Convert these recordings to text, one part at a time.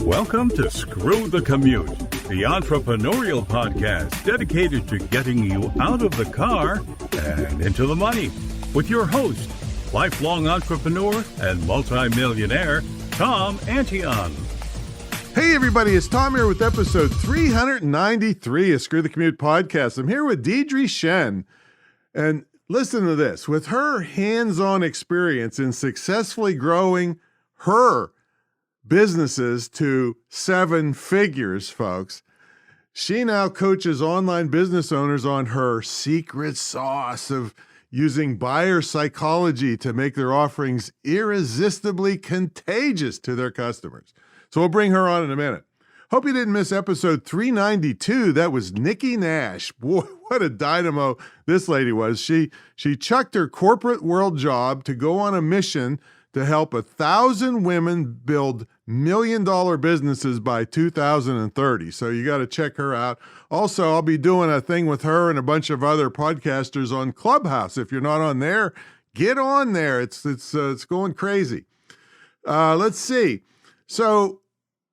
Welcome to Screw the Commute, the entrepreneurial podcast dedicated to getting you out of the car and into the money. With your host, lifelong entrepreneur and multimillionaire, Tom Antion. Hey everybody, it's Tom here with episode 393 of Screw the Commute podcast. I'm here with Deirdre Tshien. And listen to this. With her hands-on experience in successfully growing her businesses to 7 figures, folks, she now coaches online business owners on her secret sauce of using buyer psychology to make their offerings irresistibly contagious to their customers. So we'll bring her on in a minute. Hope you didn't miss episode 392. That was Nikki Nash. Boy, what a dynamo this lady was. She chucked her corporate world job to go on a mission to help 1,000 women build million-dollar businesses by 2030. So you got to check her out. Also, I'll be doing a thing with her and a bunch of other podcasters on Clubhouse. If you're not on there, get on there. It's going crazy. Let's see. So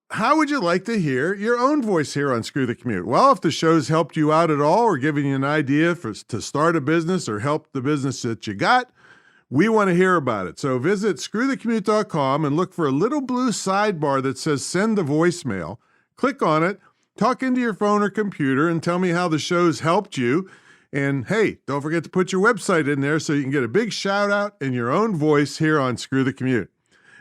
how would you like to hear your own voice here on Screw the Commute? Well, if the show's helped you out at all or given you an idea to start a business or help the business that you got, we want to hear about it. So visit screwthecommute.com and look for a little blue sidebar that says send a voicemail. Click on it, talk into your phone or computer, and tell me how the show's helped you. And hey, don't forget to put your website in there so you can get a big shout out in your own voice here on Screw the Commute.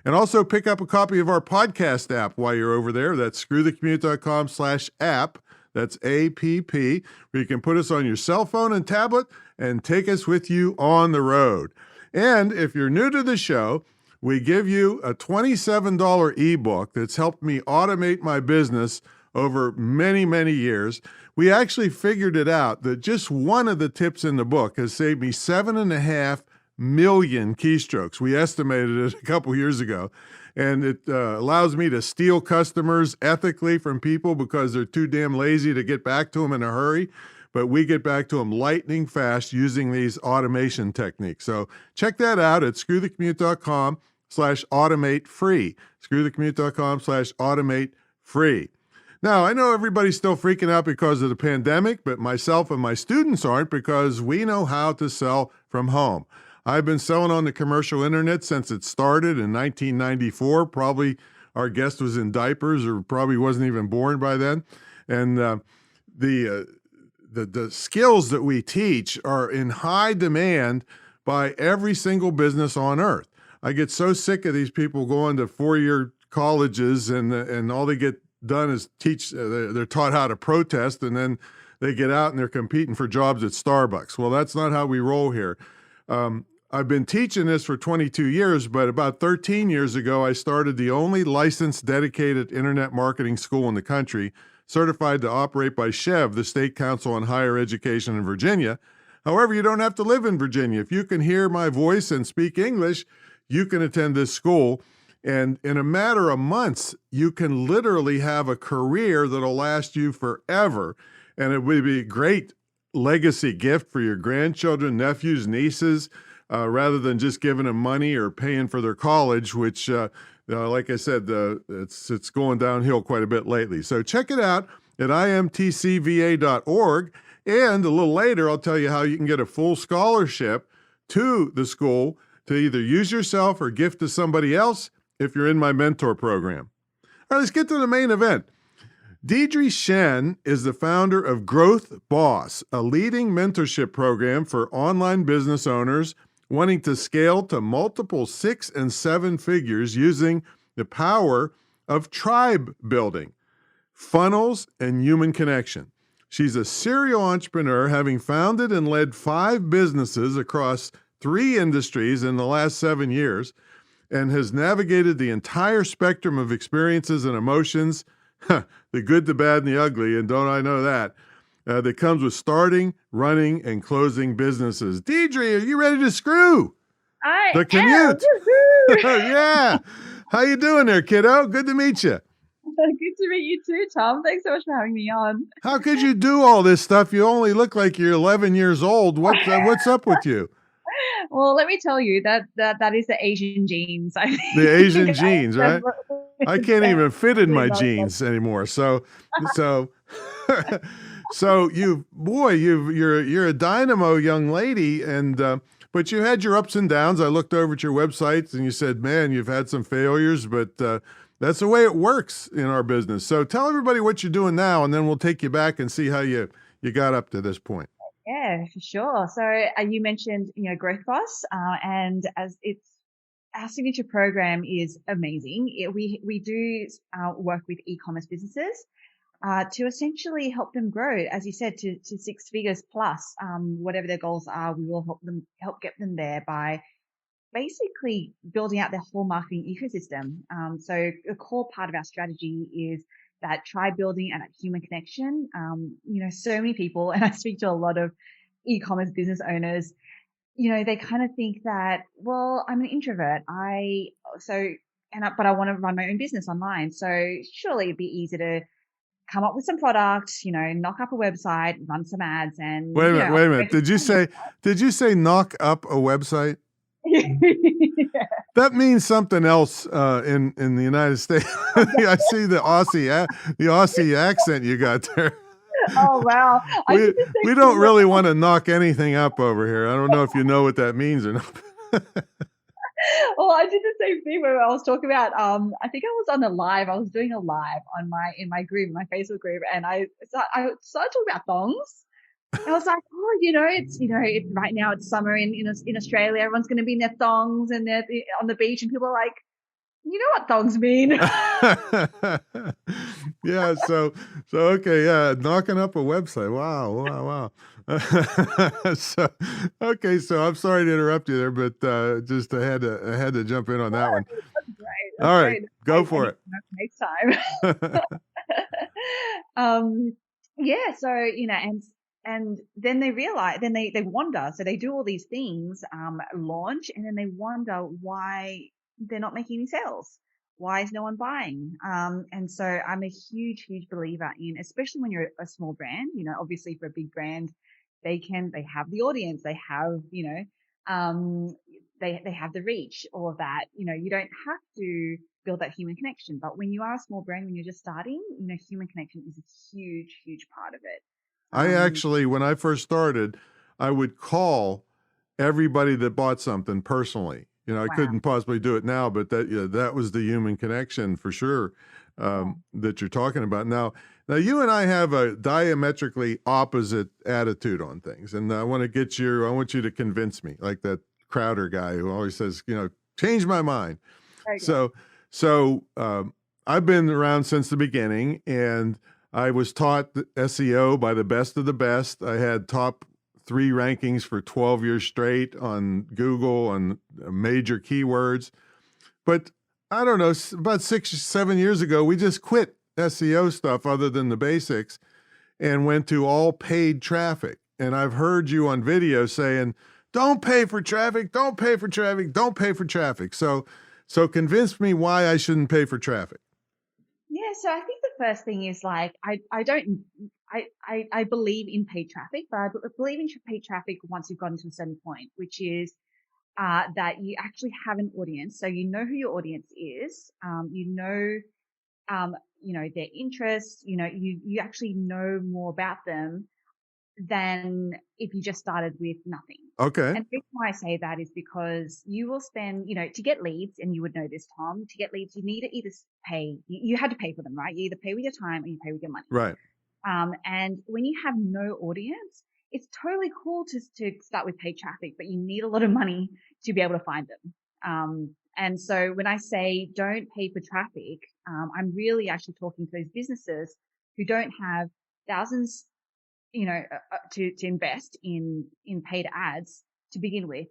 And also pick up a copy of our podcast app while you're over there. That's screwthecommute.com/app. That's APP, where you can put us on your cell phone and tablet and take us with you on the road. And if you're new to the show, we give you a $27 ebook that's helped me automate my business over many, many years. We actually figured it out that just one of the tips in the book has saved me 7.5 million keystrokes. We estimated it a couple years ago, and it allows me to steal customers ethically from people because they're too damn lazy to get back to them in a hurry. But we get back to them lightning fast using these automation techniques. So check that out at screwthecommute.com/automate free. Screwthecommute.com/automate free. Now, I know everybody's still freaking out because of the pandemic, but myself and my students aren't because we know how to sell from home. I've been selling on the commercial internet since it started in 1994. Probably our guest was in diapers or probably wasn't even born by then. And the skills that we teach are in high demand by every single business on earth. I get so sick of these people going to 4-year colleges and all they get done is teach. They're taught how to protest, and then they get out and they're competing for jobs at Starbucks. Well, that's not how we roll here. I've been teaching this for 22 years, but about 13 years ago, I started the only licensed dedicated internet marketing school in the country, certified to operate by SCHEV, the State Council on Higher Education in Virginia. However, you don't have to live in Virginia. If you can hear my voice and speak English, you can attend this school. And in a matter of months, you can literally have a career that'll last you forever. And it would be a great legacy gift for your grandchildren, nephews, nieces, rather than just giving them money or paying for their college, which like I said, it's going downhill quite a bit lately. So check it out at imtcva.org. And a little later, I'll tell you how you can get a full scholarship to the school to either use yourself or gift to somebody else if you're in my mentor program. All right, let's get to the main event. Deirdre Tshien is the founder of Growth Boss, a leading mentorship program for online business owners wanting to scale to multiple 6 and 7 figures using the power of tribe building, funnels, and human connection. She's a serial entrepreneur, having founded and led 5 businesses across 3 industries in the last 7 years, and has navigated the entire spectrum of experiences and emotions, the good, the bad, and the ugly, and don't I know that comes with starting, running, and closing businesses. Deirdre, are you ready to screw the commute? Yeah. How you doing there, kiddo? Good to meet you. Good to meet you too, Tom. Thanks so much for having me on. How could you do all this stuff? You only look like you're 11 years old. What's up with you? Well, let me tell you that is the Asian genes. I The think Asian genes, right? I it's can't even fit in definitely my not that. jeans anymore. So, so you're a dynamo young lady, and but you had your ups and downs. I looked over at your website, and you said, "Man, you've had some failures, but that's the way it works in our business." So tell everybody what you're doing now, and then we'll take you back and see how you got up to this point. Yeah, for sure. So you mentioned, Growth Boss, and as it's our signature program is amazing. We do work with e-commerce businesses to essentially help them grow, as you said, to six figures plus. Whatever their goals are, we will help get them there by basically building out their whole marketing ecosystem. So a core part of our strategy is that try building and that human connection. So many people, and I speak to a lot of e-commerce business owners, they kind of think that, well, I'm an introvert. But I want to run my own business online. So surely it'd be easy to come up with some products, knock up a website, run some ads, and, Wait a minute, wait a minute. I'm Did you say knock up a website? yeah. That means something else in the United States. I see the Aussie accent you got there. Oh, wow. I did We the we same don't thing. really want to knock anything up over here. I don't know if you know what that means or not. Well, I did the same thing where I was talking about, I think I was on a live. I was doing a live in my group, my Facebook group, and I started talking about thongs. I was like, oh, right now it's summer in Australia. Everyone's going to be in their thongs and they're on the beach, and people are like, you know what thongs mean? Yeah, so okay, yeah, knocking up a website. Wow. So okay, so I'm sorry to interrupt you there, but just I had to jump in on that one. That's great. That's All right, great. go I for need it. to know for next time. um, yeah. So and then they realize, then they wonder. So they do all these things, launch, and then they wonder why they're not making any sales. Why is no one buying? And so I'm a huge believer in, especially when you're a small brand, obviously for a big brand, they have the audience, they have, they have the reach, all of that. You don't have to build that human connection. But when you are a small brand, when you're just starting, human connection is a huge part of it. I actually, when I first started, I would call everybody that bought something personally. I Wow. couldn't possibly do it now, but that was the human connection for sure that you're talking about. Now you and I have a diametrically opposite attitude on things, and I want you to convince me, like that Crowder guy who always says, change my mind. Okay. So I've been around since the beginning, and I was taught SEO by the best of the best. I had top 3 rankings for 12 years straight on Google on major keywords. But I don't know, about 6 or 7 years ago, we just quit SEO stuff other than the basics and went to all paid traffic. And I've heard you on video saying, don't pay for traffic, don't pay for traffic, don't pay for traffic. So convince me why I shouldn't pay for traffic. Yeah, so I think the first thing is, like, I believe in paid traffic, but I believe in paid traffic once you've gotten to a certain point, which is that you actually have an audience. So you know who your audience is, their interests, you actually know more about them than if you just started with nothing. Okay. And the reason why I say that is because you will spend, to get leads, and you would know this, Tom, to get leads, you need to either pay, you had to pay for them, right? You either pay with your time or you pay with your money. Right. And when you have no audience, it's totally cool to start with paid traffic, but you need a lot of money to be able to find them. And so when I say don't pay for traffic, I'm really actually talking to those businesses who don't have thousands, to invest in paid ads to begin with.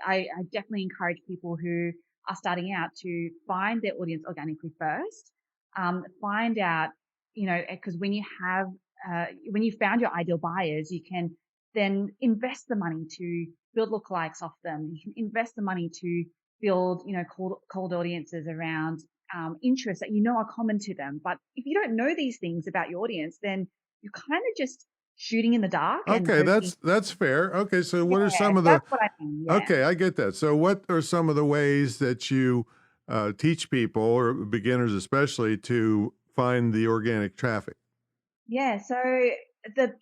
I definitely encourage people who are starting out to find their audience organically first. Find out, because when you found your ideal buyers, you can then invest the money to build lookalikes off them. You can invest the money to build, cold audiences around interests that are common to them. But if you don't know these things about your audience, then you're kind of just shooting in the dark and Okay, hoping. that's fair. Okay, so what are Yeah, some of the that's what I mean. Yeah. Okay, I get that. So what are some of the ways that you teach people, or beginners especially, to find the organic traffic? Yeah. So the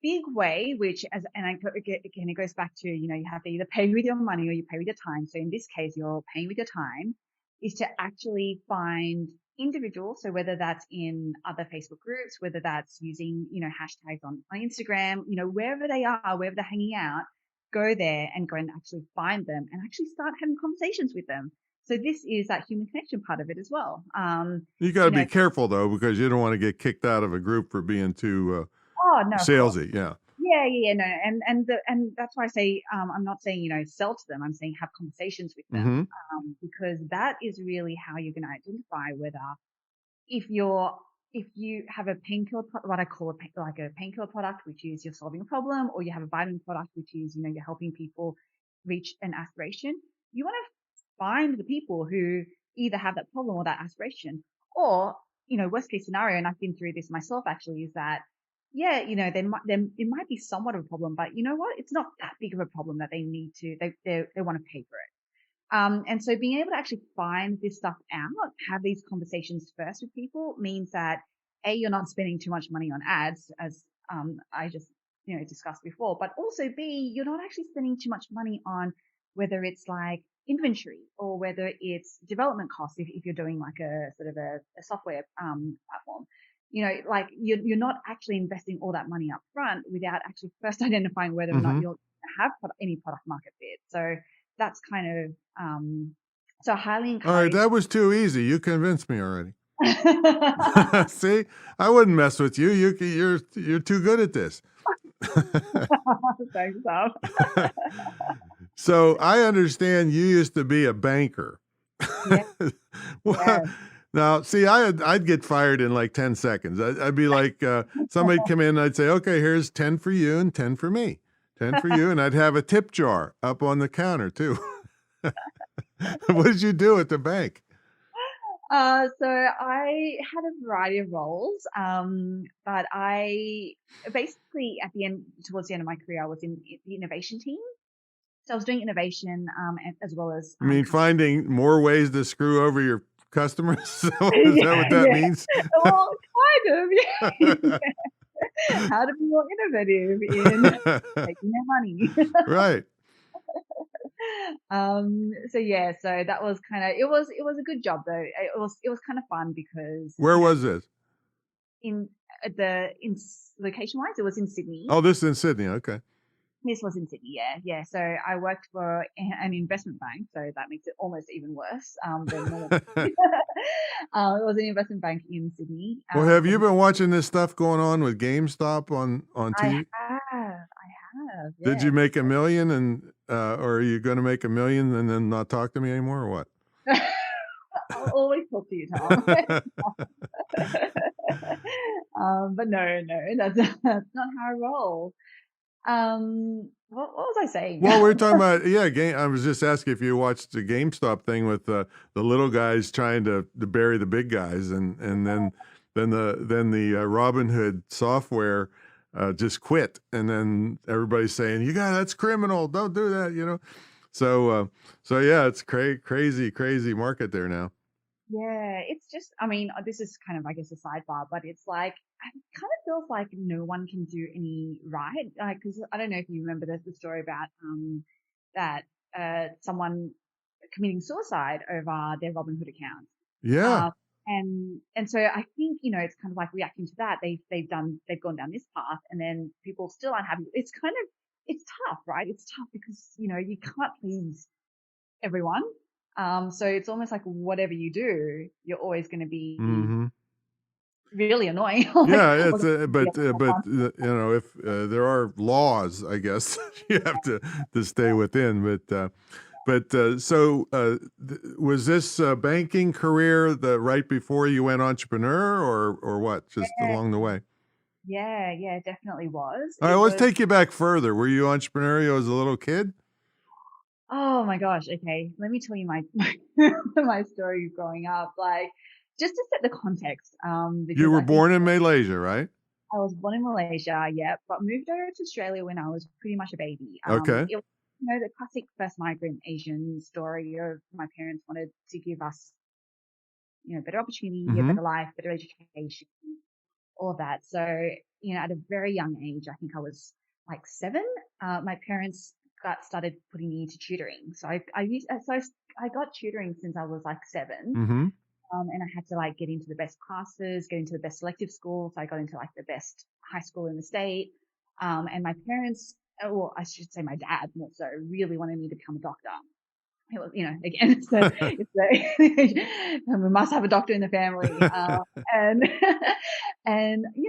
big way, which again, it goes back to, you have to either pay with your money or you pay with your time. So in this case, you're paying with your time, is to actually find individuals. So whether that's in other Facebook groups, whether that's using, hashtags on Instagram, wherever they are, wherever they're hanging out, go there and go and actually find them and actually start having conversations with them. So this is that human connection part of it as well. You got to You be know, careful though, because you don't want to get kicked out of a group for being too oh no, of course. salesy. Yeah. Yeah, yeah, no, and that's why I say, I'm not saying, sell to them. I'm saying have conversations with them, Mm-hmm. because that is really how you're going to identify whether, if you have a painkiller, what I call like a painkiller product, which is you're solving a problem, or you have a vitamin product, which is, you're helping people reach an aspiration. You want to find the people who either have that problem or that aspiration, or, worst case scenario, and I've been through this myself actually, is that, yeah, it might be somewhat of a problem, but you know what? It's not that big of a problem that they want to pay for it. And so being able to actually find this stuff out, have these conversations first with people, means that A, you're not spending too much money on ads, as I just, discussed before, but also B, you're not actually spending too much money on whether it's like inventory or whether it's development costs, if you're doing like a sort of a software platform. Like you're not actually investing all that money up front without actually first identifying whether or not Mm-hmm. you'll have any product market fit. So that's kind of, so I highly All right, encourage. that was too easy. You convinced me already. See, I wouldn't mess with you. You're too good at this. Thanks, Sam. So I understand you used to be a banker. Yeah, yeah. Well, now, see, I'd get fired in like 10 seconds. I'd be like, somebody'd come in and I'd say, okay, here's 10 for you and 10 for me. 10 for you. And I'd have a tip jar up on the counter too. What did you do at the bank? So I had a variety of roles, but I basically towards the end of my career, I was in the innovation team. So I was doing innovation, as well as, I mean, finding more ways to screw over your customers? Is that yeah, what that yeah. means? Well, kind of, yeah. How to be more innovative in taking their money. Right. So yeah, so that was it was a good job though. It was kind of fun because, Where was this? in location wise, it was in Sydney. Oh, this is in Sydney. Okay. This was in Sydney, yeah, yeah. So I worked for an investment bank, so that makes it almost even worse than normal. It was an investment bank in Sydney. Well, have you been watching this stuff going on with GameStop on I TV? have, Did yeah. you make $1 million, and or are you going to make $1 million and then not talk to me anymore, or what? I'll always talk to you, Tom. But no, that's not how I roll. What was I saying? Well, we're talking about game. I was just asking if you watched the GameStop thing with the little guys trying to bury the big guys, and then the Robin Hood software just quit, and then everybody's saying that's criminal. Don't do that. So yeah, it's crazy market there now. Yeah, it's just, I mean, this is kind of, I guess, a sidebar, but it's like, it kind of feels like no one can do any right. Like, because I don't know if you remember the story about that someone committing suicide over their Robinhood account. Yeah. And so I think, it's kind of like reacting to that. They've gone down this path, and then people still aren't happy. It's tough, right? It's tough because, you can't please everyone. So it's almost like whatever you do, you're always going to be Mm-hmm. really annoying. Yeah, it's if there are laws, I guess you have to stay within. Was this banking career right before you went entrepreneur, or what? Just Yeah, along the way? yeah, yeah, definitely was. All right, It let's was. take you back further. Were you entrepreneurial as a little kid? Oh my gosh. Okay, let me tell you my my story growing up. Like, just to set the context. You Because were I think born in Malaysia, right? I I was born in Malaysia, yeah, but moved over to Australia when I was pretty much a baby. Okay. It was, the classic first migrant Asian story of my parents wanted to give us, better opportunity, a Mm-hmm. better life, better education, all of that. So, at a very young age, I think I was like 7, my parents started putting me into tutoring. So I got tutoring since I was like 7. Mm-hmm. And I had to like get into the best classes, get into the best selective schools. So I got into like the best high school in the state. And my parents, well, I should say my dad more so, really wanted me to become a doctor. It was, again, we must have a doctor in the family. And,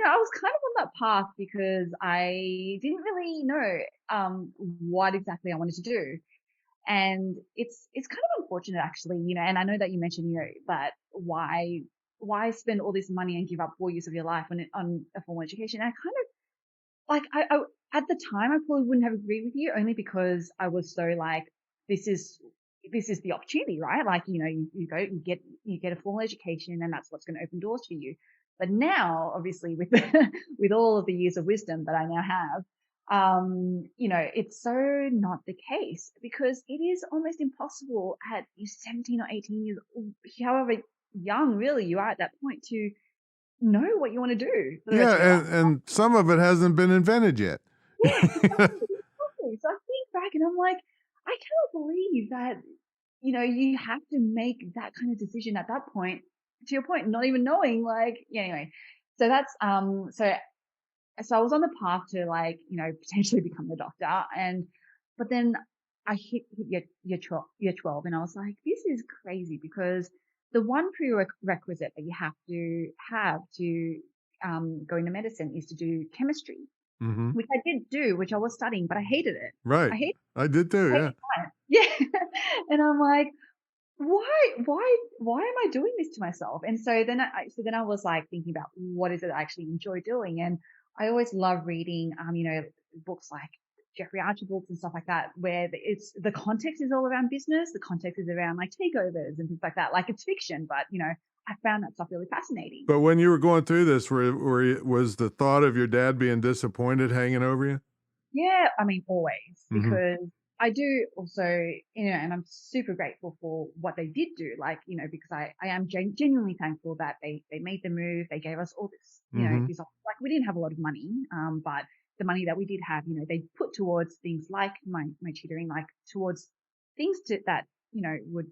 I was kind of on that path because I didn't really know, what exactly I wanted to do. And it's kind of unfortunate actually, and I know that you mentioned, that why spend all this money and give up 4 years of your life on a formal education? And I kind of like, at the time, I probably wouldn't have agreed with you only because I was so like, this is, this is the opportunity, right? Like, you go, you get a formal education and that's what's going to open doors for you. But now, obviously with, with all of the years of wisdom that I now have, it's so not the case because it is almost impossible at 17 or 18 years, however young really you are at that point to know what you want to do for the rest of your Yeah, life. and some of it hasn't been invented yet. Yeah, exactly, exactly. So I think back and I'm like, I cannot believe that, you have to make that kind of decision at that point, to your point, not even knowing, like, yeah, anyway. So that's, so I was on the path to like, potentially become a doctor. But then I hit year 12 and I was like, this is crazy because the one prerequisite that you have to, go into medicine is to do chemistry, Mm-hmm. which I did do, which I was studying, but I hated it. Right. I hate, I did too, hated yeah. science. Yeah. And I'm like, why am I doing this to myself? And so then I was like thinking about what is it I actually enjoy doing. And I always love reading, books like Jeffrey Archibald's and stuff like that, where it's the context is all around business. The context is around like takeovers and things like that. Like it's fiction, but I found that stuff really fascinating. But when you were going through this, was the thought of your dad being disappointed hanging over you? Yeah, I mean, always, Mm-hmm. because I do also, and I'm super grateful for what they did do, like, because I am genuinely thankful that they made the move. They gave us all this, Mm-hmm. like we didn't have a lot of money, but the money that we did have, they put towards things like my tutoring, like towards things that, would,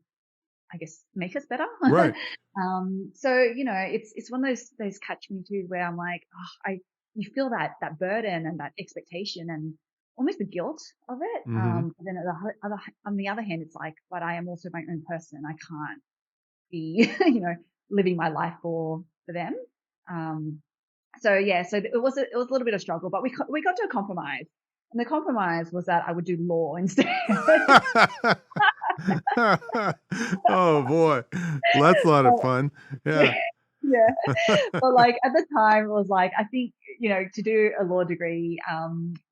I guess, make us better. Right. So, it's one of those catch-22s where I'm like, you feel that burden and that expectation and almost the guilt of it. Mm-hmm. But then on the other hand, it's like, but I am also my own person. I can't be, living my life for them. So yeah, so it was a little bit of struggle, but we got to a compromise. And the compromise was that I would do law instead. Oh boy. Well, that's a lot of fun. Yeah. Yeah. Yeah. But like at the time it was like, I think, to do a law degree,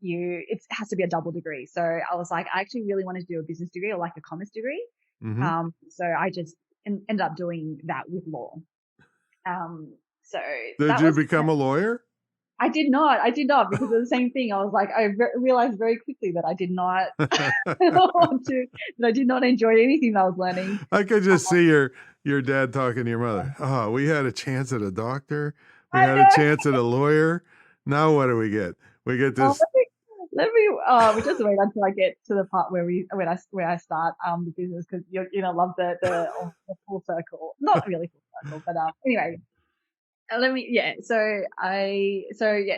it has to be a double degree. So I was like, I actually really wanted to do a business degree or like a commerce degree. Mm-hmm. So I just ended up doing that with law. So Did that you was, become a lawyer? I did not because of the same thing. I was like, I realized very quickly that I did not want to, that I did not enjoy anything that I was learning. I could just see your dad talking to your mother. Oh, we had a chance at a doctor. We I had a know. chance at a lawyer. Now what do we get? We get Oh, this. we just wait until I get to the part where I start the business because you're gonna love the full circle. Not really full circle, but anyway.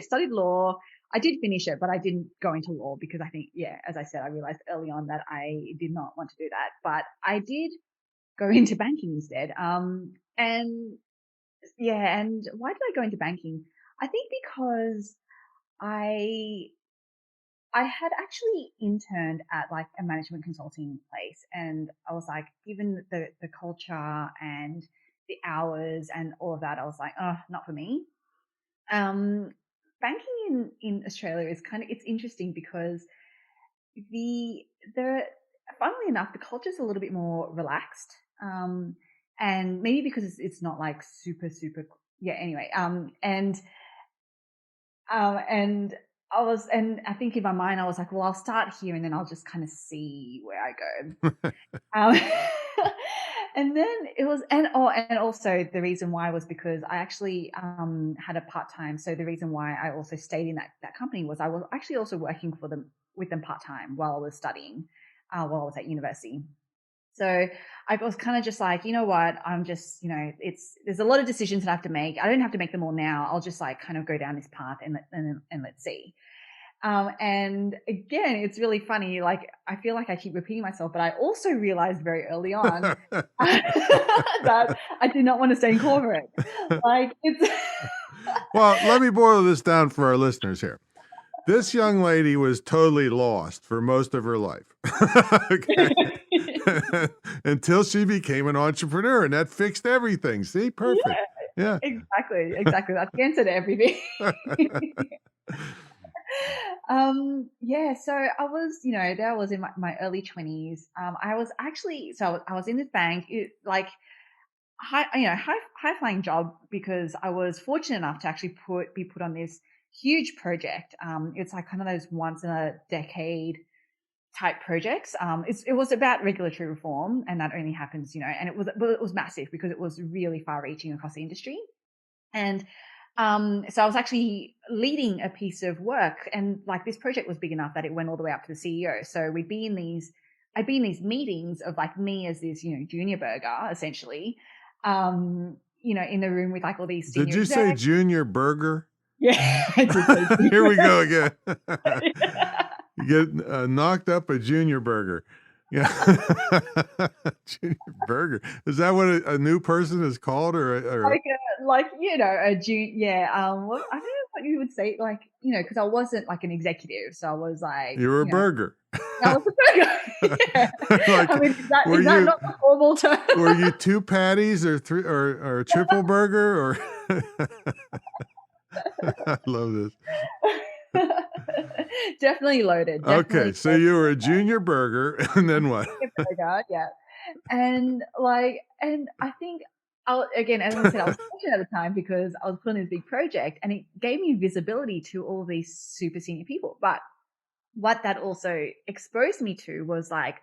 Studied law. I did finish it, but I didn't go into law because I think, yeah, as I said, I realized early on that I did not want to do that. But I did go into banking instead. And yeah, and why did I go into banking? I think because I I had actually interned at like a management consulting place, and I was like, given the culture and the hours and all of that, I was like, oh, not for me. Um, Banking in Australia is it's interesting because the the funnily enough, the culture is a little bit more relaxed. And maybe because it's not like super, super, yeah, anyway. And And I think in my mind, I was like, well, I'll start here and then I'll just kind of see where I go. Um, and then it was, and also the reason why was because I actually had a part-time. So the reason why I also stayed in that company was I was actually also working with them part-time while I was studying, while I was at university. So I was kind of just like, you know what, I'm just, there's a lot of decisions that I have to make. I don't have to make them all now. I'll just like kind of go down this path and let's see. And again, it's really funny. Like, I feel like I keep repeating myself, but I also realized very early on that I did not want to stay in corporate. Like, it's. Well, let me boil this down for our listeners here. This young lady was totally lost for most of her life. Until she became an entrepreneur, and that fixed everything. See, perfect. Yeah. Exactly. That's the answer to everything. So I was, there I was in my early 20s. I was actually, I was in this bank, high flying job, because I was fortunate enough to actually be put on this huge project. It's like kind of those once in a decade type projects. It was about regulatory reform, and that only happens, and it was massive because it was really far reaching across the industry. And so I was actually leading a piece of work, and like this project was big enough that it went all the way up to the CEO. So I'd be in these meetings of like me as this, junior burger essentially, in the room with like all these senior Did you execs. say junior burger? Yeah, I did say junior. Here we go again. You get knocked up a junior burger. Yeah. Junior burger. Is that what a new person is called, or a junior? Yeah. I don't know what you would say, like, because I wasn't like an executive, so I was like, you were a burger. I was a burger. Yeah. Like, I mean, is that not the formal term? Were you 2 patties or 3 or a triple burger or? I love this. Definitely loaded. Okay, so you were a junior burger, and then what? Yeah, and I think again, as I said, I was fortunate at the time because I was put on this big project, and it gave me visibility to all these super senior people. But what that also exposed me to was like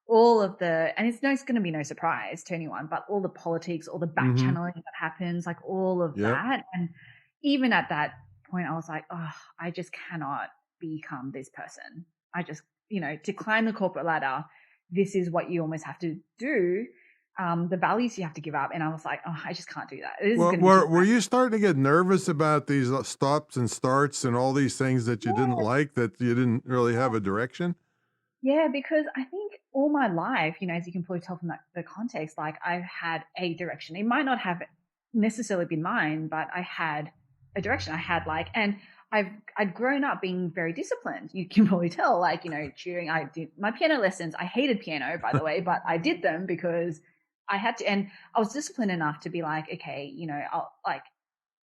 all of and it's going to be no surprise to anyone, but all the politics, all the back channeling that happens, like all of that, and even at that point, I was like, oh, I just cannot become this person. I just, to climb the corporate ladder, this is what you almost have to do. The values you have to give up. And I was like, oh, I just can't do that. Were you starting to get nervous about these stops and starts and all these things that you didn't like, that you didn't really have a direction? Yeah, because I think all my life, as you can probably tell from the context, like I've had a direction. It might not have necessarily been mine, but I had a direction. I had and I'd grown up being very disciplined. You can probably tell, during I did my piano lessons. I hated piano, by the way, but I did them because I had to, and I was disciplined enough to be like, okay,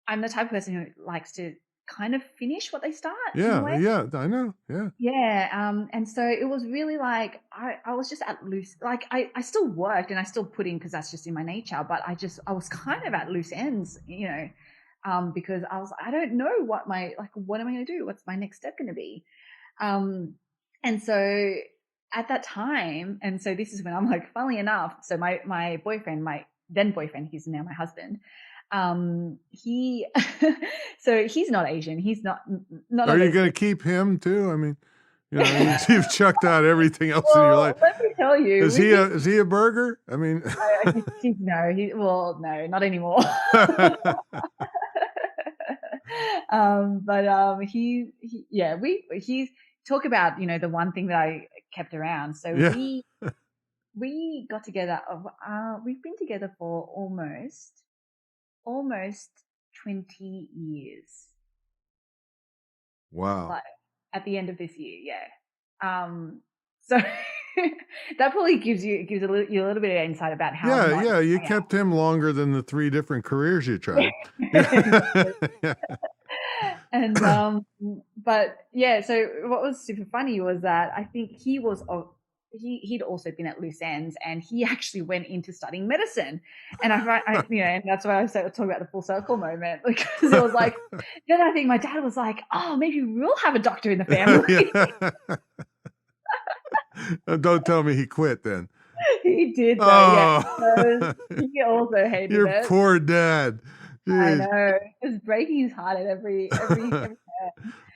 I'm the type of person who likes to kind of finish what they start. Yeah, I know. Yeah. Yeah. And so it was really like, I was just at loose, like I still worked and I still put in because that's just in my nature, but I was kind of at loose ends, because I don't know what am I going to do? What's my next step going to be? And so at that time, and so this is when I'm like, funnily enough, so my boyfriend, my then boyfriend, he's now my husband. So he's not Asian. He's not. Are you going to keep him too? I mean, you've chucked out everything else in your life. Let me tell you. Is he a burger? I mean, no, not anymore. He's talk about, the one thing that I kept around. So we got together. We've been together for almost 20 years. Wow. Like, at the end of this year. Yeah. So that probably gives you a little bit of insight about how. Yeah. You kept him longer than the 3 different careers you tried. And, but yeah, so what was super funny was that I think he was he'd also been at loose ends, and he actually went into studying medicine. And and that's why I started talking about the full circle moment, because it was like, then I think my dad was like, oh, maybe we'll have a doctor in the family. Don't tell me he quit then. He did though, yeah. Oh, He also hated your it. poor dad. I Jeez. know. It was breaking his heart at every turn.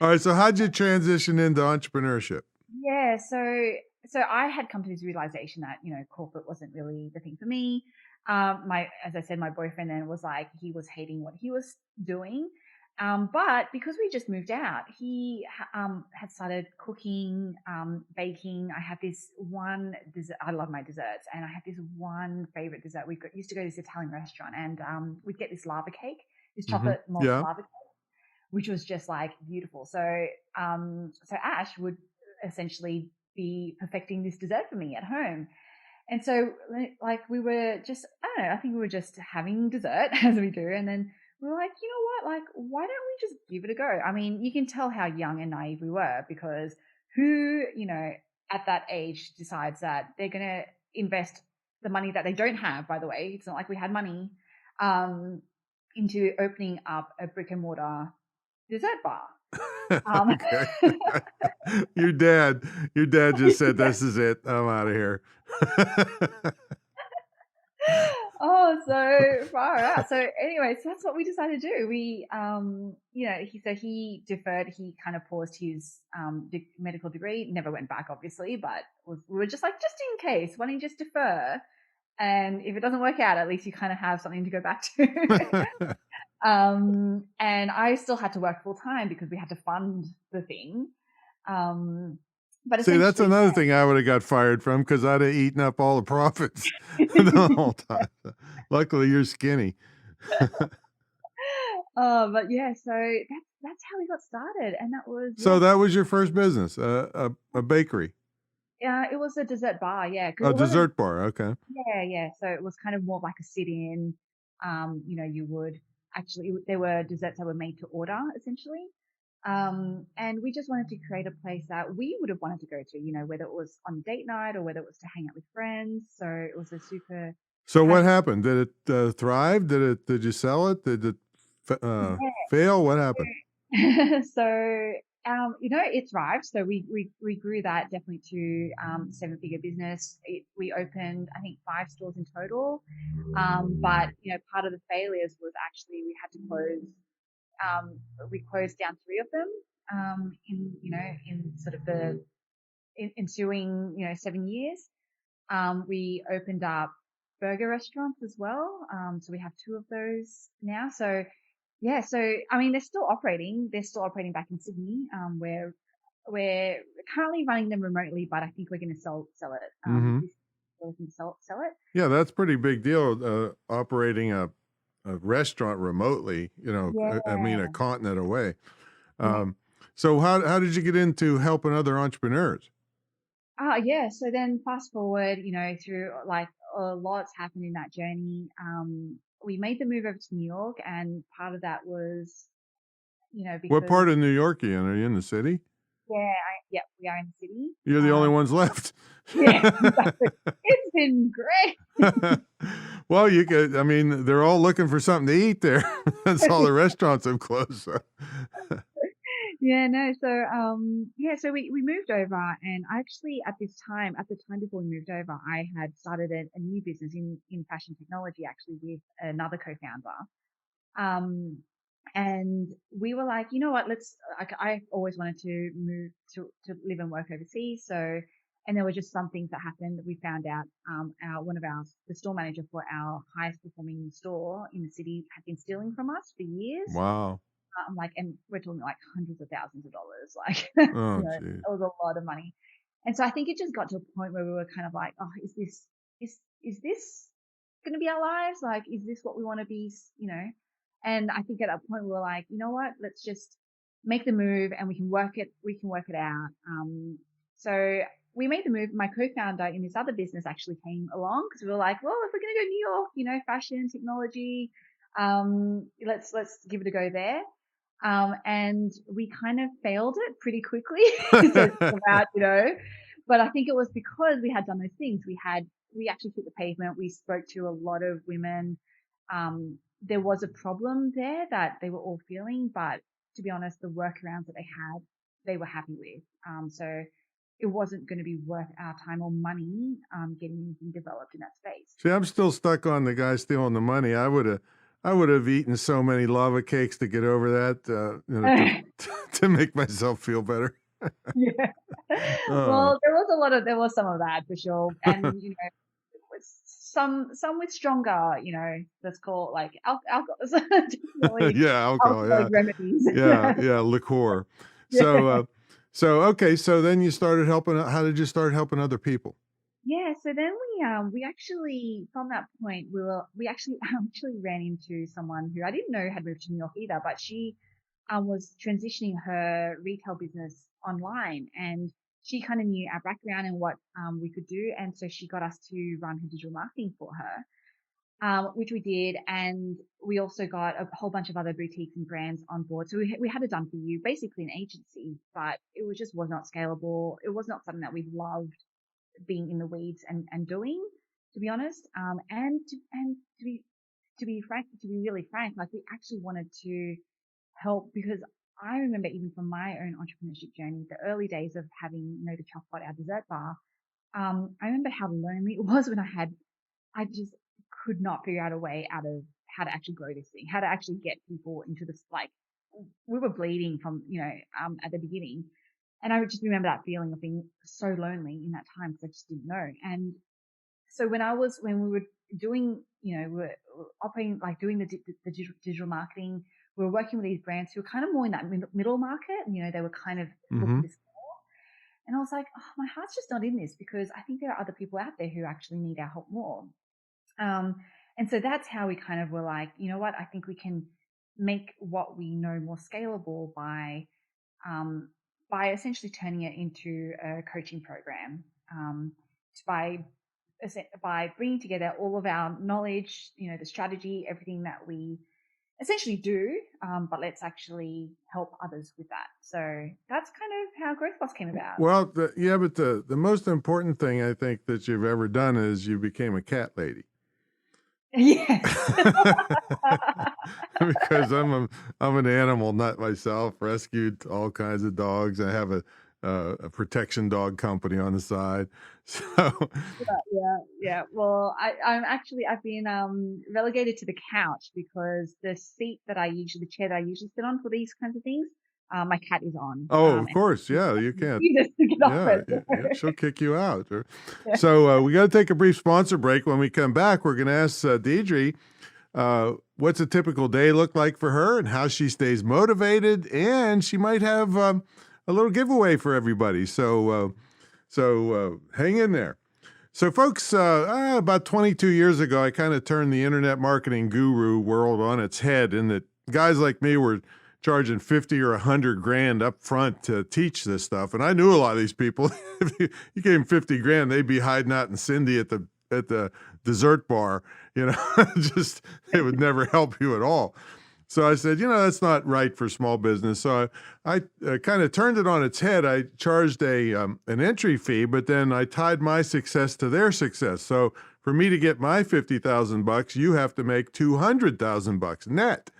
All right. So how'd you transition into entrepreneurship? Yeah, so I had come to this realization that, corporate wasn't really the thing for me. As I said, my boyfriend then was like, he was hating what he was doing. But because we just moved out, he had started cooking, baking. I had this one dessert. I love my desserts, and I had this one favorite dessert. Used to go to this Italian restaurant, and we'd get this lava cake, this chocolate malt Yeah. lava cake, which was just like beautiful. So Ash would essentially be perfecting this dessert for me at home. And so like we were just, I don't know, I think we were just having dessert as we do. And then we were like, you know what, like, why don't we just give it a go? I mean, you can tell how young and naive we were, because who, at that age decides that they're going to invest the money that they don't have, by the way, it's not like we had money, into opening up a brick and mortar dessert bar. Okay. Your dad just said, "This is it. I'm out of here." Oh, so far out. So anyway, so that's what we decided to do. We, he deferred. He kind of paused his medical degree. Never went back, obviously, but we were just like, just in case, why don't you just defer? And if it doesn't work out, at least you kind of have something to go back to. And I still had to work full time because we had to fund the thing. But see, that's another thing I would have got fired from, because I'd have eaten up all the profits the whole time. Luckily, you're skinny. But yeah, so that's how we got started, and that was So that was your first business, a bakery. Yeah, it was a dessert bar. Yeah, A dessert bar. Okay. Yeah. So it was kind of more like a sit-in. You would actually, there were desserts that were made to order essentially. And we just wanted to create a place that we would have wanted to go to, whether it was on date night or whether it was to hang out with friends. So it was a super. So what happened? Did it thrive? Did you sell it? Did it fail? What happened? So, it thrived. So we grew that definitely to 7-figure business. We opened, I think, 5 stores in total. But part of the failures was actually we had to close. We closed down 3 of them in sort of the ensuing 7 years. We opened up burger restaurants as well. So we have 2 of those now. So yeah, so I mean, they're still operating. They're still operating back in Sydney. We're currently running them remotely, but I think we're going to sell it. We can sell it. Yeah, that's a pretty big deal. Operating a restaurant remotely, I mean, a continent away. So how did you get into helping other entrepreneurs? Yeah. So then fast forward, through like a lot's happened in that journey. We made the move over to New York, and part of that was, because What part of New York are you in? Are you in the city? Yeah, we are in the city. You're the only ones left. Yeah, exactly. It's been great. Well, I mean, they're all looking for something to eat there. That's all the restaurants have closed. So. Yeah, no. So we moved over, and actually at the time before we moved over, I had started a new business in fashion technology, actually with another co-founder. And we were like, you know what, I always wanted to move to live and work overseas. So, and there were just some things that happened that we found out, the store manager for our highest performing store in the city had been stealing from us for years. Wow. And we're talking like hundreds of thousands of dollars, like, Oh, it was a lot of money. And so I think it just got to a point where we were kind of like, oh, is this going to be our lives? Like, is this what we want to be, And I think at that point we were like, you know what, let's just make the move, and we can work it out. So we made the move. My co-founder in this other business actually came along, because we were like, well, if we're going to go New York, fashion, technology, let's give it a go there. And we kind of failed it pretty quickly. So it's about, But I think it was because we had done those things. We actually hit the pavement. We spoke to a lot of women. There was a problem there that they were all feeling, but to be honest, the workarounds that they were happy with. So it wasn't going to be worth our time or money, getting anything developed in that space. See, I'm still stuck on the guy stealing the money. I would have eaten so many lava cakes to get over that, to make myself feel better. Yeah. Well, there was some of that for sure. And, with some with stronger, let's call it like alcohol, definitely Yeah, alcohol, yeah. remedies. Yeah, liqueur. So, okay, so then you started helping. How did you start helping other people? Yeah, so then we actually, from that point, we actually ran into someone who I didn't know had moved to New York either, but she was transitioning her retail business online, and she kind of knew our background and what we could do, and so she got us to run her digital marketing for her, which we did, and we also got a whole bunch of other boutiques and brands on board. So we had it done for you, basically an agency, but it was not scalable. It was not something that we loved being in the weeds and doing, to be honest. And to be really frank, like we actually wanted to help, because I remember even from my own entrepreneurship journey, the early days of having, the chocolate, our dessert bar. I remember how lonely it was when I just could not figure out a way out of how to actually grow this thing, how to actually get people into this, like, we were bleeding from, at the beginning. And I just remember that feeling of being so lonely in that time because I just didn't know. And so when we were doing, we were operating, like doing the digital marketing, we were working with these brands who were kind of more in that middle market. And, they were kind of looking to scale. And I was like, oh, my heart's just not in this, because I think there are other people out there who actually need our help more. And so that's how we kind of were like, you know what, I think we can make what we know more scalable by essentially turning it into a coaching program, by bringing together all of our knowledge, the strategy, everything that we essentially do, but let's actually help others with that. So that's kind of how Growth Boss came about. Well, but the most important thing I think that you've ever done is you became a cat lady. Yes. Because I'm an animal nut myself. Rescued all kinds of dogs. I have a protection dog company on the side. So yeah. Well, I've been relegated to the couch because the chair that I usually sit on for these kinds of things, my cat is on. Oh, of course, yeah, you can't. Yeah, she'll kick you out. Yeah. So we got to take a brief sponsor break. When we come back, we're going to ask Deirdre what's a typical day look like for her and how she stays motivated, and she might have a little giveaway for everybody. So hang in there. So folks, about 22 years ago, I kind of turned the internet marketing guru world on its head, in that guys like me were charging 50 or 100 grand up front to teach this stuff. And I knew a lot of these people. If you gave them 50 grand, they'd be hiding out in Cindy at the dessert bar. Just, it would never help you at all. So I said, that's not right for small business. So I kind of turned it on its head. I charged an entry fee, but then I tied my success to their success. So for me to get my $50,000, you have to make $200,000 net.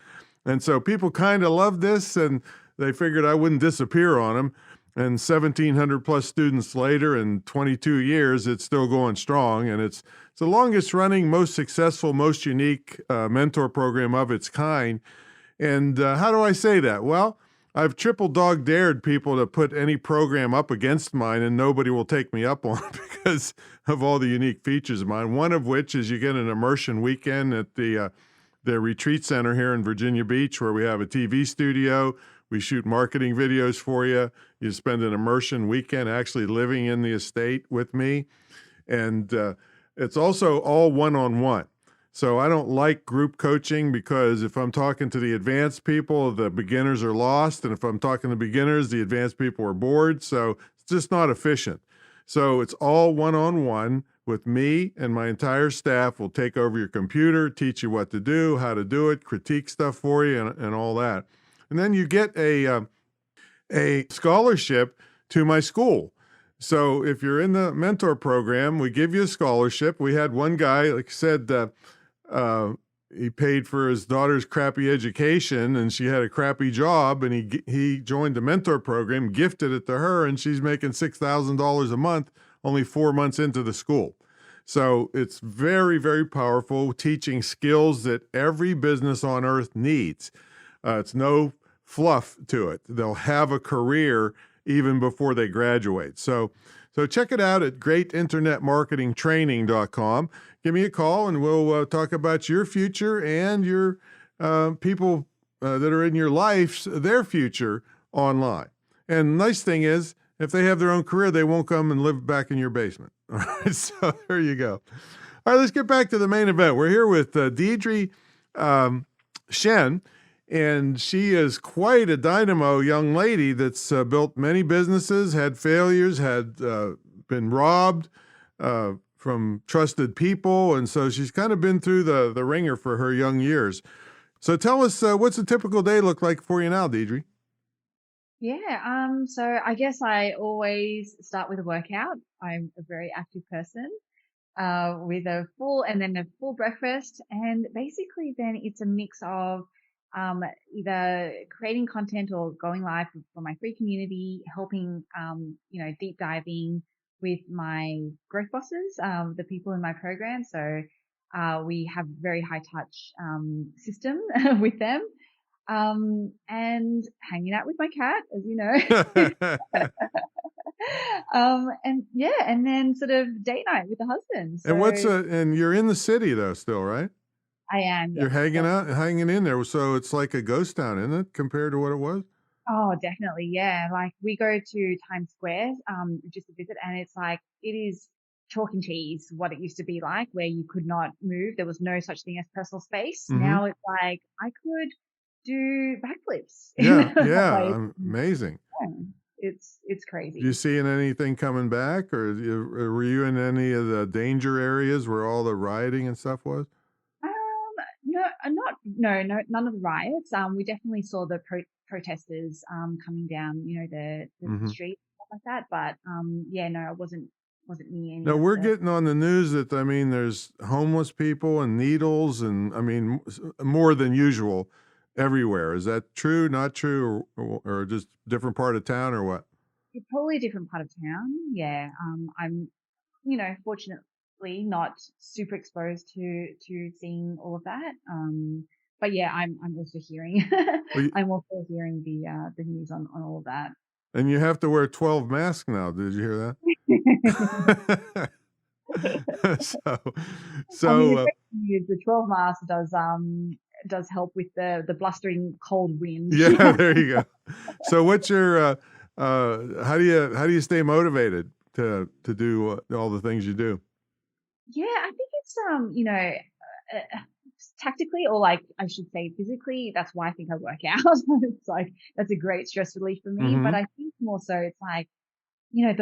And so people kind of loved this, and they figured I wouldn't disappear on them. And 1,700 plus students later, in 22 years, it's still going strong. And it's the longest running, most successful, most unique mentor program of its kind. And how do I say that? Well, I've triple dog dared people to put any program up against mine, and nobody will take me up on it because of all the unique features of mine. One of which is you get an immersion weekend at the retreat center here in Virginia Beach, where we have a TV studio. We shoot marketing videos for you. You spend an immersion weekend actually living in the estate with me. And it's also all one-on-one. So I don't like group coaching, because if I'm talking to the advanced people, the beginners are lost. And if I'm talking to beginners, the advanced people are bored. So it's just not efficient. So it's all one-on-one with me, and my entire staff will take over your computer, teach you what to do, how to do it, critique stuff for you, and all that. And then you get a scholarship to my school. So if you're in the mentor program, we give you a scholarship. We had one guy, like I said, uh, he paid for his daughter's crappy education, and she had a crappy job, and he joined the mentor program, gifted it to her, and she's making $6,000 a month, only 4 months into the school. So it's very, very powerful, teaching skills that every business on earth needs. It's no fluff to it. They'll have a career even before they graduate. So check it out at greatinternetmarketingtraining.com. Give me a call and we'll talk about your future and your people that are in your life, their future online. And the nice thing is, if they have their own career, they won't come and live back in your basement. All right, so there you go. All right, let's get back to the main event. We're here with Deirdre Tshien, and she is quite a dynamo young lady that's built many businesses, had failures, had been robbed from trusted people. And so she's kind of been through the ringer for her young years. So tell us, what's a typical day look like for you now, Deirdre? Yeah, so I guess I always start with a workout. I'm a very active person, with a full breakfast. And basically then it's a mix of, either creating content or going live for my free community, helping, deep diving with my growth bosses, the people in my program. So, we have very high touch, system with them. And hanging out with my cat, as you know. And then sort of date night with the husband. So And you're in the city though still, right? I am, You're yes. hanging in there. So it's like a ghost town, isn't it, compared to what it was? Oh, definitely. Yeah. Like we go to Times Square, just to visit, and it's like, it is chalk and cheese what it used to be like, where you could not move. There was no such thing as personal space. Mm-hmm. Now it's like I could do backflips. Yeah, amazing. It's crazy. You seeing anything coming back, or were you in any of the danger areas where all the rioting and stuff was? No, none of the riots. We definitely saw the protesters coming down, the street, stuff like that. But no, I wasn't near any. No, we're getting on the news that there's homeless people and needles, and more than usual everywhere. Is that true? Not true, or just different part of town, or what? It's probably a different part of town. Yeah. I'm, fortunately not super exposed to seeing all of that. But yeah, I'm also hearing, I'm also hearing the news on all of that. And you have to wear 12 masks now. Did you hear that? The 12 mask does help with the blustering cold wind. Yeah, there you go. So what's your how do you stay motivated to do all the things you do? Yeah, I think it's tactically, or like I should say physically. That's why I think I work out. It's like that's a great stress relief for me. Mm-hmm. But I think more so it's like, I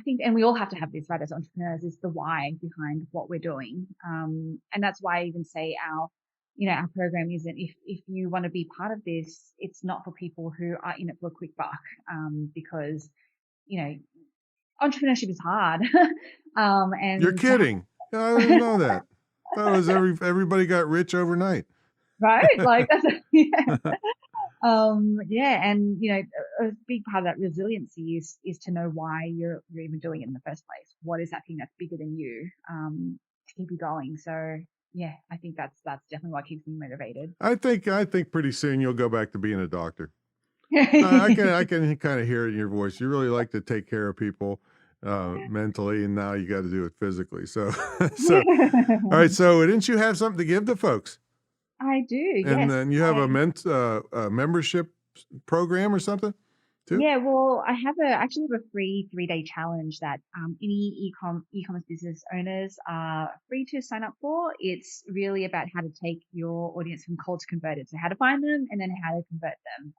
think, and we all have to have this, right, as entrepreneurs, is the why behind what we're doing. And that's why I even say our program isn't, if you want to be part of this, it's not for people who are in it for a quick buck, because, entrepreneurship is hard. And you're kidding. I didn't know that. That was everybody got rich overnight. Right? Like that's and a big part of that resiliency is to know why you're even doing it in the first place. What is that thing that's bigger than you, to keep you going? So yeah, I think that's definitely what keeps me motivated. I think pretty soon you'll go back to being a doctor. I can kind of hear it in your voice. You really like to take care of people mentally, and now you got to do it physically. So all right. So didn't you have something to give to folks? I do. And yes. then you have a membership program or something too? Yeah, well, I actually have a free 3-day challenge that any e-commerce business owners are free to sign up for. It's really about how to take your audience from cold to converted. So how to find them and then how to convert them.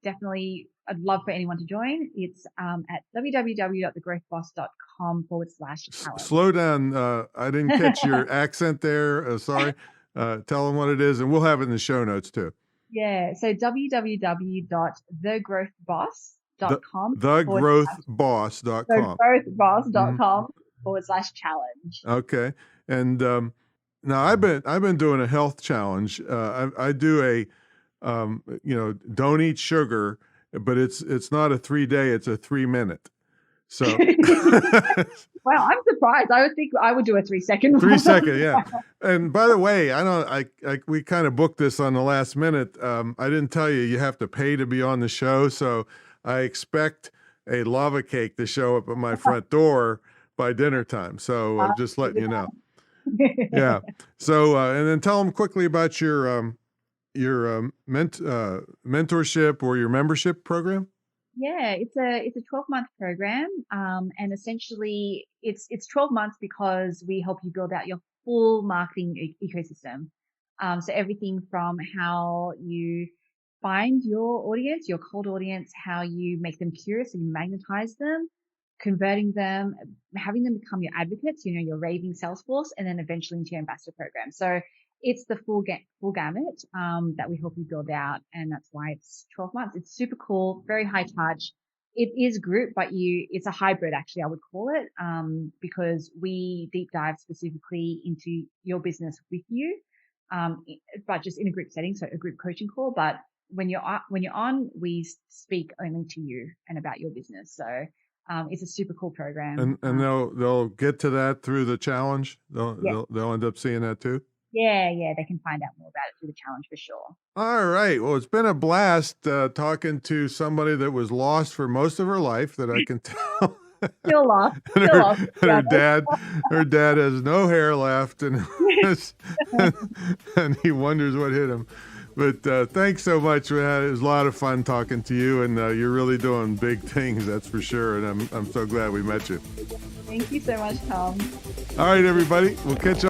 Definitely, I'd love for anyone to join. It's at www.thegrowthboss.com/challenge. Slow down. I didn't catch your accent there. Sorry. Tell them what it is, and we'll have it in the show notes too. Yeah. So www.thegrowthboss, growthboss.com. thegrowthboss.com. Growthboss.com/challenge. Okay. And now I've been doing a health challenge. I do a don't eat sugar, but it's not a 3-day, it's a 3-minute. So Well, I'm surprised. I would think I would do a 3-second one. 3-second, yeah. And by the way, we kind of booked this on the last minute. I didn't tell you have to pay to be on the show, so I expect a lava cake to show up at my front door by dinner time. So just letting you know. Yeah. So and then tell them quickly about your mentorship or your membership program. Yeah, it's a 12-month program, and essentially it's 12 months because we help you build out your full marketing ecosystem. So everything from how you find your audience, your cold audience, how you make them curious and you magnetize them, converting them, having them become your advocates, your raving sales force, and then eventually into your ambassador program. So it's the full gamut that we help you build out, and that's why it's 12 months. It's super cool, very high touch. It is group, but it's a hybrid, actually, I would call it, because we deep dive specifically into your business with you, but just in a group setting, so a group coaching call. But when you're on, we speak only to you and about your business. So it's a super cool program. And they'll get to that through the challenge. They'll end up seeing that too. Yeah, they can find out more about it through the challenge for sure. All right. Well, it's been a blast talking to somebody that was lost for most of her life, that I can tell. Still lost. Her dad has no hair left, and and he wonders what hit him. But thanks so much. It was a lot of fun talking to you, and you're really doing big things, that's for sure. And I'm so glad we met you. Thank you so much, Tom. All right, everybody. We'll catch up.